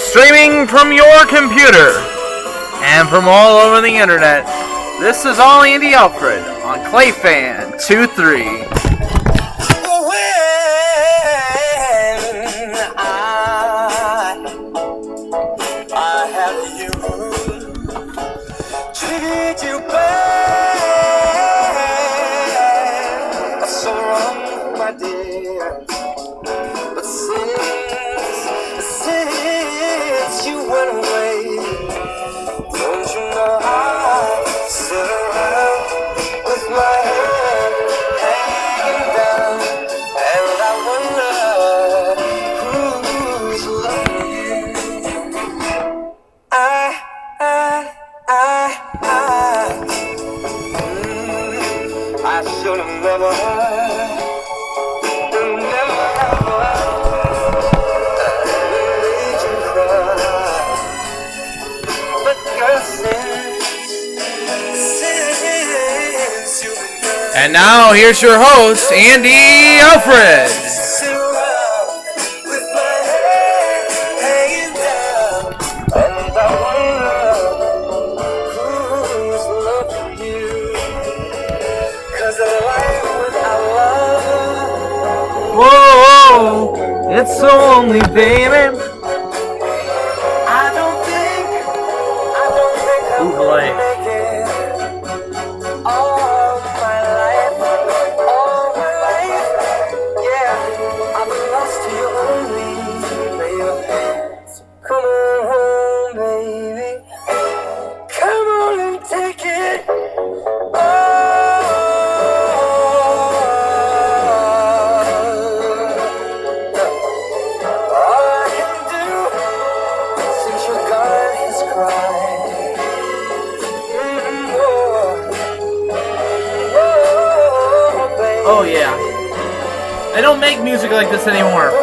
Streaming from your computer and from all over the internet, this is all Andy Alfred on ClayFan23. I have you, treated you bad, so wrong, my dear. But since you went away, don't you know I sit around with my head hanging down, and I wonder who's loving you. I should have never made you cry. But girl, since you've been gone, And now, here's your host, Andy Alfred. sit around with my head hanging down, and I wonder who's loving you. 'Cause a life without love, Whoa, it's so lonely, baby. I don't think I'm Ooh, boy. gonna make it. All my life, yeah, I've been lost to you only, baby. So come on home, baby. Come on and take it. Oh, yeah. I don't make music like this anymore.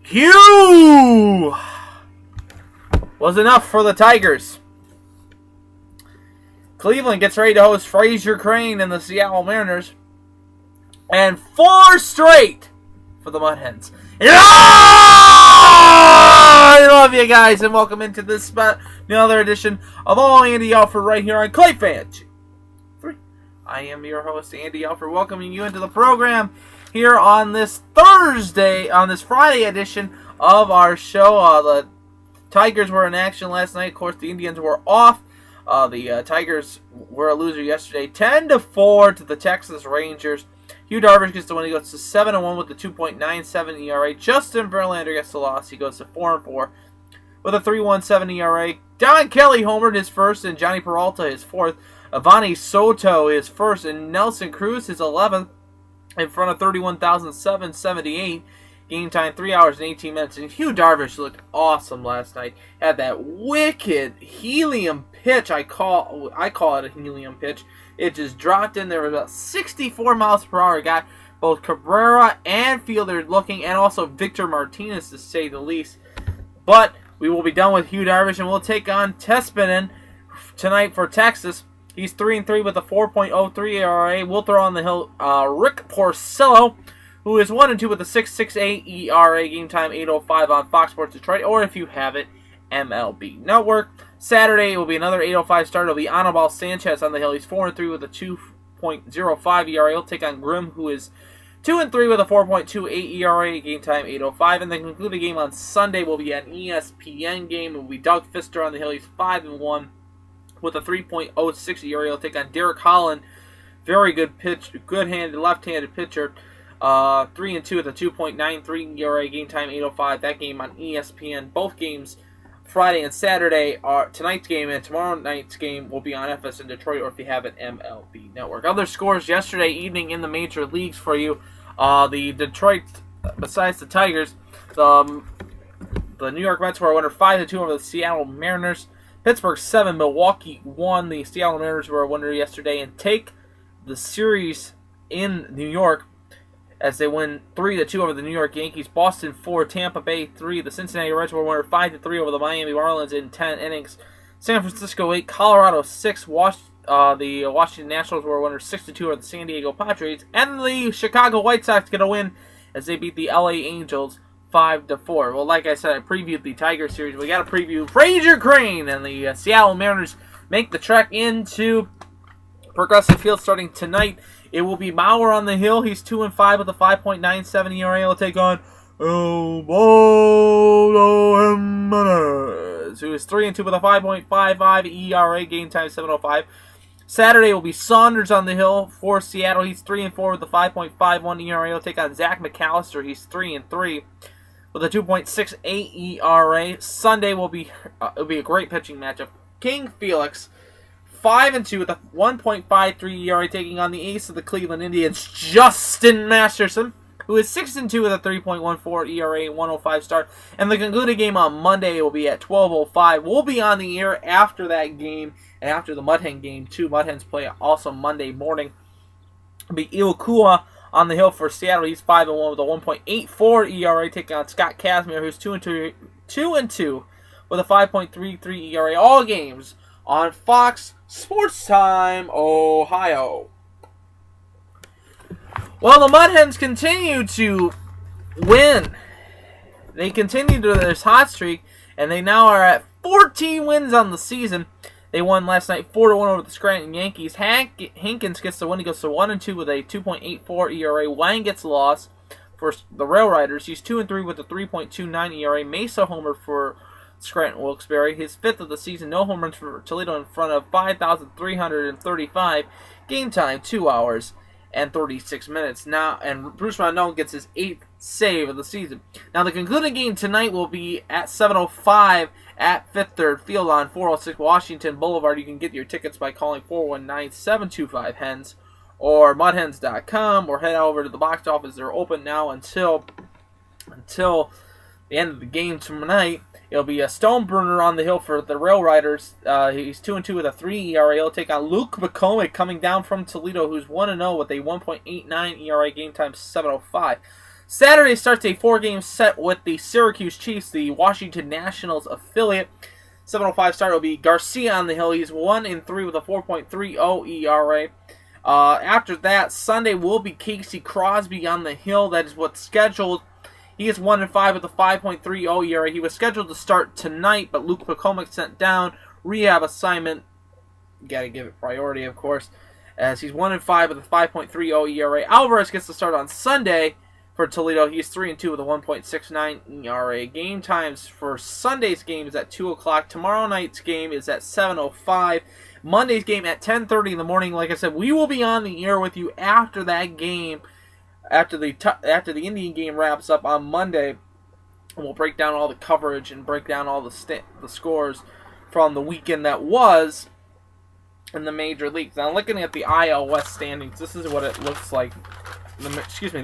Hugh was enough for the Tigers. Cleveland gets ready to host Fraser Crane and the Seattle Mariners. And 4 straight for the Mud-Hens. Yeah! I love you guys, and welcome into this another edition of All Andy Alfred right here on ClayFan23. I am your host, Andy Alfred, welcoming you into the program here on this Friday edition of our show. The Tigers were in action last night. Of course, the Indians were off. The Tigers were a loser yesterday, 10-4 to the Texas Rangers. Hugh Darvish gets the win. He goes to 7-1 with a 2.97 ERA. Justin Verlander gets the loss. He goes to 4-4 with a 3.17 ERA. Don Kelly homered his first, and Johnny Peralta his fourth. Avani Soto his first, and Nelson Cruz his 11th. In front of 31,778. Game time 3 hours and 18 minutes. And Hugh Darvish looked awesome last night. Had that wicked helium pitch. I call it a helium pitch. It just dropped in there about 64 miles per hour. Got both Cabrera and Fielder looking, and also Victor Martinez, to say the least. But we will be done with Hugh Darvish, and we'll take on Tespinen tonight for Texas. He's 3-3 with a 4.03 ERA. We'll throw on the hill Rick Porcello, who is 1-2 with a 6.68 ERA. Game time 8:05 on Fox Sports Detroit, or if you have it, MLB Network. Saturday it will be another 8:05 start. It'll be Anibal Sanchez on the hill. He's 4-3 with a 2.05 ERA. He'll take on Grimm, who is 2-3 with a 4.28 ERA. Game time 8:05, and then conclude the game on Sunday will be an ESPN game. It will be Doug Fister on the hill. He's 5-1. With a 3.06 ERA. He'll take on Derek Holland. Very good pitch, good-handed, left-handed pitcher. 3-2 with a 2.93 ERA. Game time 8:05. That game on ESPN. Both games Friday and Saturday are tonight's game, and tomorrow night's game will be on FS in Detroit, or if you have an MLB network. Other scores yesterday evening in the major leagues for you. The Detroit, besides the Tigers, the New York Mets were a winner 5-2 over the Seattle Mariners. Pittsburgh 7, Milwaukee 1. The Seattle Mariners were a winner yesterday and take the series in New York as they win 3-2 over the New York Yankees. Boston 4, Tampa Bay 3. The Cincinnati Reds were a winner 5-3 over the Miami Marlins in 10 innings. San Francisco 8, Colorado 6. The Washington Nationals were a winner 6-2 over the San Diego Padres. And the Chicago White Sox get a win as they beat the LA Angels 5-4. Well, like I said, I previewed the Tiger series. We got to preview Frazier Crane, and the Seattle Mariners make the trek into Progressive Field starting tonight. It will be Bauer on the hill. He's 2-5 with a 5.97 ERA. He'll take on Alberto Jimenez, who is 3-2 with a 5.55 ERA. Game time 7:05. Saturday will be Saunders on the hill for Seattle. He's 3-4 with a 5.51 ERA. He'll take on Zach McAllister. He's 3-3 with a 2.68 ERA. Sunday will be a great pitching matchup. King Felix, 5-2 with a 1.53 ERA, taking on the ace of the Cleveland Indians, Justin Masterson, who is 6-2 with a 3.14 ERA, 105 start. And the concluding game on Monday will be at 12:05. We'll be on the air after that game and after the Mud Hen game too. Mud Hens play also Monday morning. It'll be Iwakua on the hill for Seattle. He's 5-1 with a 1.84 ERA, taking on Scott Kazmir, who's 2-2 with a 5.33 ERA. All games on Fox Sports Time, Ohio. Well, the Mud Hens continue to win. They continue to this hot streak, and they now are at 14 wins on the season. They won last night 4-1 over the Scranton Yankees. Hankins gets the win. He goes to 1-2 with a 2.84 ERA. Wang gets the loss for the Rail Riders. He's 2-3 with a 3.29 ERA. Mesa homer for Scranton Wilkes-Barre. His 5th of the season. No home runs for Toledo in front of 5,335. Game time 2 hours and 36 minutes. Now, and Bruce Rondon gets his 8th save of the season. Now, the concluding game tonight will be at 7:05 at Fifth Third Field on 406 Washington Boulevard. You can get your tickets by calling 419-725-HENS or mudhens.com, or head over to the box office. They're open now until the end of the game tonight. It'll be a Stoneburner on the hill for the Rail Riders. He's 2-2 with a 3 ERA. He'll take on Luke McCormick coming down from Toledo, who's 1-0 with a 1.89 ERA. Game time 7:05. Saturday starts a 4-game set with the Syracuse Chiefs, the Washington Nationals affiliate. 7:05 start will be Garcia on the hill. He's 1-3 with a 4.30 ERA. After that, Sunday will be Casey Crosby on the hill. That is what's scheduled. He is 1-5 with a 5.30 ERA. He was scheduled to start tonight, but Luke McCormick sent down rehab assignment. You got to give it priority, of course, as he's 1-5 with a 5.30 ERA. Alvarez gets to start on Sunday for Toledo. He's 3-2 with a 1.69 ERA. Game times for Sunday's game is at 2 o'clock. Tomorrow night's game is at 7:05. Monday's game at 10:30 in the morning. Like I said, we will be on the air with you after that game. After the Indian game wraps up on Monday, and we'll break down all the coverage and break down all the scores from the weekend that was in the major leagues. Now, looking at the IL West standings, this is what it looks like. The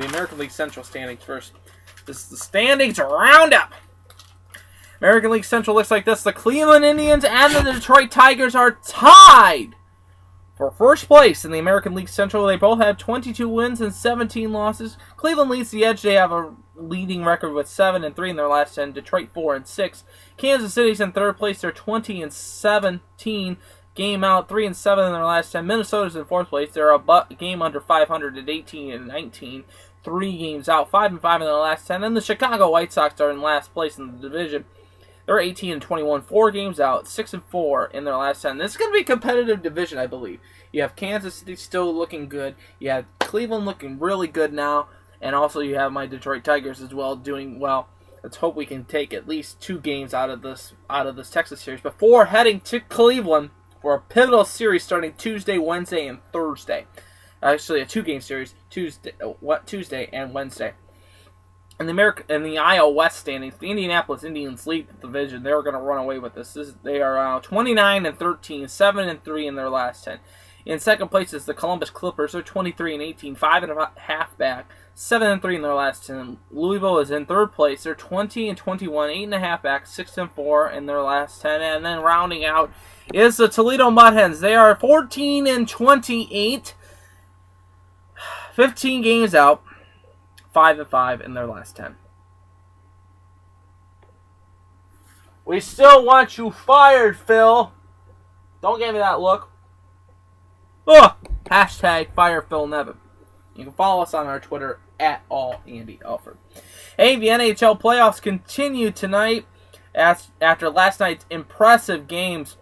American League Central standings first. This is the standings roundup. American League Central looks like this. The Cleveland Indians and the Detroit Tigers are tied for first place in the American League Central. They both have 22 wins and 17 losses. Cleveland leads the edge. They have a leading record with 7-3 in their last 10. Detroit 4-6. Kansas City's in third place. They're 20-17. Game out 3-7 in their last 10. Minnesota's in fourth place. They're a game under 500 at 18-19. 3 games out, 5-5 in their last 10. And the Chicago White Sox are in last place in the division. They're 18-21, 4 games out, 6-4 in their last 10. This is going to be a competitive division, I believe. You have Kansas City still looking good. You have Cleveland looking really good now. And also you have my Detroit Tigers as well doing well. Let's hope we can take at least 2 games out of this Texas series before heading to Cleveland for a pivotal series starting Tuesday, Wednesday, and Thursday. Actually, a 2-game series, Tuesday and Wednesday. In the IL West standings, the Indianapolis Indians lead the division. They're going to run away with this. They are 29-13, 7-3 in their last 10. In second place is the Columbus Clippers. They're 23-18, 5.5 back, 7-3 in their last 10. Louisville is in third place. They're 20-21, 8.5 back, 6-4 in their last 10. And then rounding out is the Toledo Mud Hens. They are 14-28, 15 games out, 5-5 in their last 10. We still want you fired, Phil. Don't give me that look. Ugh! Hashtag fire Phil Nevin. You can follow us on our Twitter at Andy Alfred. Hey, the NHL playoffs continue tonight after last night's impressive games.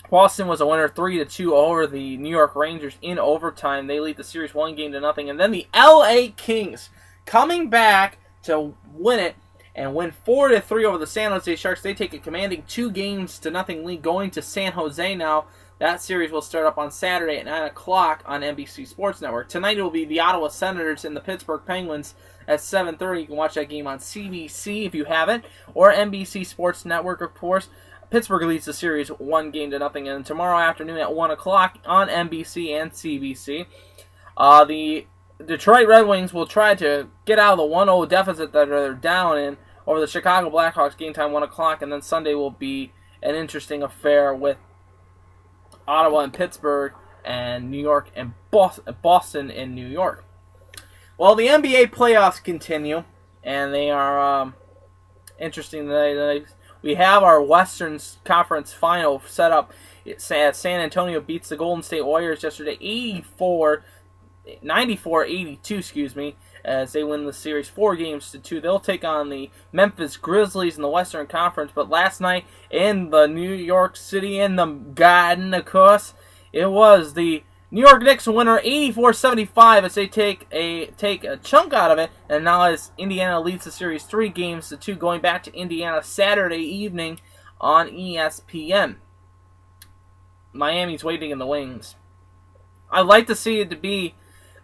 Boston was a winner 3-2 over the New York Rangers in overtime. They lead the series 1-0, and then the LA Kings coming back to win it and win 4-3 over the San Jose Sharks. They take a commanding 2-0 lead going to San Jose now. That series will start up on Saturday at 9 o'clock on NBC Sports Network. Tonight it will be the Ottawa Senators and the Pittsburgh Penguins at 7:30. You can watch that game on CBC if you haven't, or NBC Sports Network, of course. Pittsburgh leads the series 1-0, and tomorrow afternoon at 1 o'clock on NBC and CBC. The Detroit Red Wings will try to get out of the 1-0 deficit that they're down in over the Chicago Blackhawks, game time 1 o'clock, and then Sunday will be an interesting affair with Ottawa and Pittsburgh, and New York and Boston and New York. Well, the NBA playoffs continue, and they are interesting. We have our Western Conference final set up. San Antonio beats the Golden State Warriors yesterday 94-82, as they win the series 4-2. They'll take on the Memphis Grizzlies in the Western Conference. But last night in the New York City, in the Garden, of course, it was the New York Knicks winner 84-75 as they take a chunk out of it. And now as Indiana leads the series 3-2, going back to Indiana Saturday evening on ESPN. Miami's waiting in the wings. I'd like to see it to be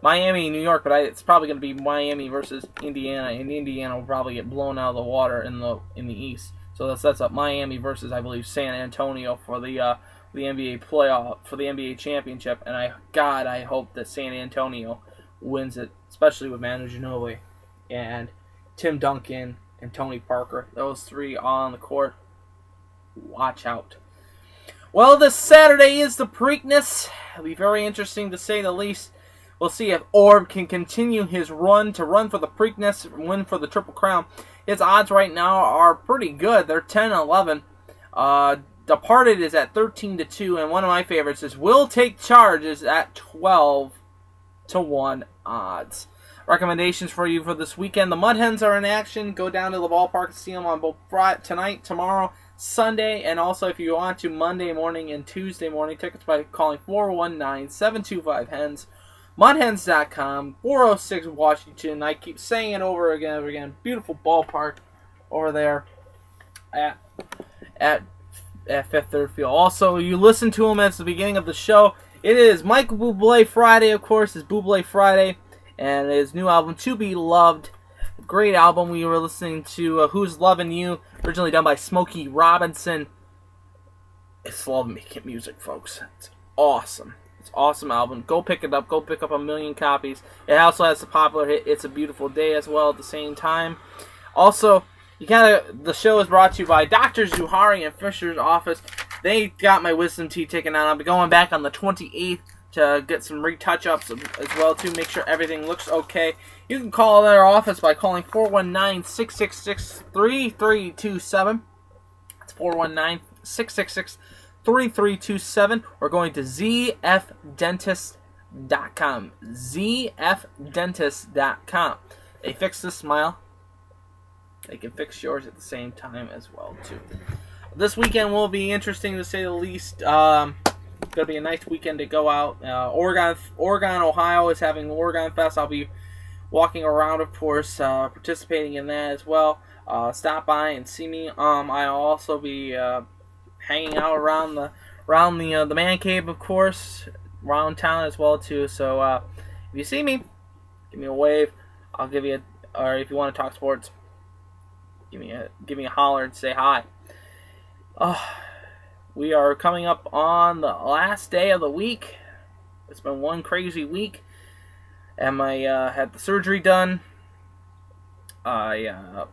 Miami, New York, but it's probably going to be Miami versus Indiana, and Indiana will probably get blown out of the water in the East. So that sets up Miami versus, I believe, San Antonio for the NBA playoff, for the NBA championship. And I hope that San Antonio wins it, especially with Manu Ginobili and Tim Duncan and Tony Parker. Those three on the court. Watch out. Well, this Saturday is the Preakness. It'll be very interesting to say the least. We'll see if Orb can continue his run for the Preakness, win for the Triple Crown. His odds right now are pretty good. They're 10-11. Departed is at 13-2, and one of my favorites is Will Take Charge is at 12-1 odds. Recommendations for you for this weekend: the Mud Hens are in action. Go down to the ballpark and see them on both tonight, tomorrow, Sunday, and also if you want to, Monday morning and Tuesday morning. Tickets by calling 419-725-HENS. Mudhens.com, 406 Washington. I keep saying it over and over again. Beautiful ballpark over there at Fifth Third Field. Also, you listen to him at the beginning of the show. It is Michael Bublé Friday, of course. It's Bublé Friday, and his new album, To Be Loved. Great album. We were listening to Who's Lovin' You, originally done by Smokey Robinson. It's love making music, folks. It's awesome. It's an awesome album. Go pick it up. Go pick up 1 million copies. It also has the popular hit It's a Beautiful Day as well at the same time. Also, the show is brought to you by Dr. Zuhari and Fisher's Office. They got my wisdom teeth taken out. I'll be going back on the 28th to get some retouch-ups as well, too. Make sure everything looks okay. You can call their office by calling 419-666-3327. That's 419-666-3327, or going to zfdentist.com. zfdentist.com. They fix the smile. They can fix yours at the same time as well, too. This weekend will be interesting, to say the least. It's going to be a nice weekend to go out. Oregon, Ohio is having Oregon Fest. I'll be walking around, of course, participating in that as well. Stop by and see me. I'll also be hanging out around the man cave, of course, around town as well too. So if you see me, give me a wave. I'll give you or if you want to talk sports, give me a holler and say hi. We are coming up on the last day of the week. It's been one crazy week, and I had the surgery done. I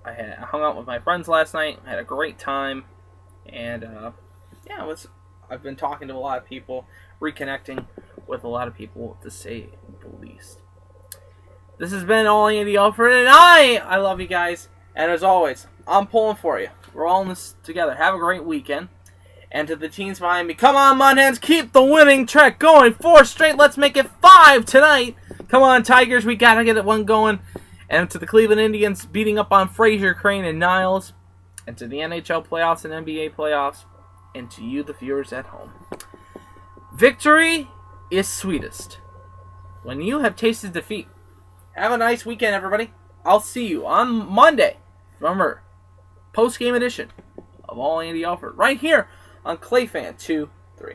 hung out with my friends last night. I had a great time, and I've been talking to a lot of people, reconnecting with a lot of people, to say the least. This has been all Andy Alfred, and I love you guys, and as always, I'm pulling for you. We're all in this together. Have a great weekend. And to the teams behind me, come on, Mudhens, keep the winning track going. 4 straight, let's make it 5 tonight. Come on, Tigers, we gotta get one going. And to the Cleveland Indians, beating up on Frazier, Crane, and Niles. And to the NHL playoffs and NBA playoffs. And to you, the viewers at home. Victory is sweetest when you have tasted defeat. Have a nice weekend, everybody. I'll see you on Monday. Remember, post-game edition of All Andy Alfred right here on ClayFan 2-3.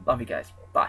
Love you guys. Bye.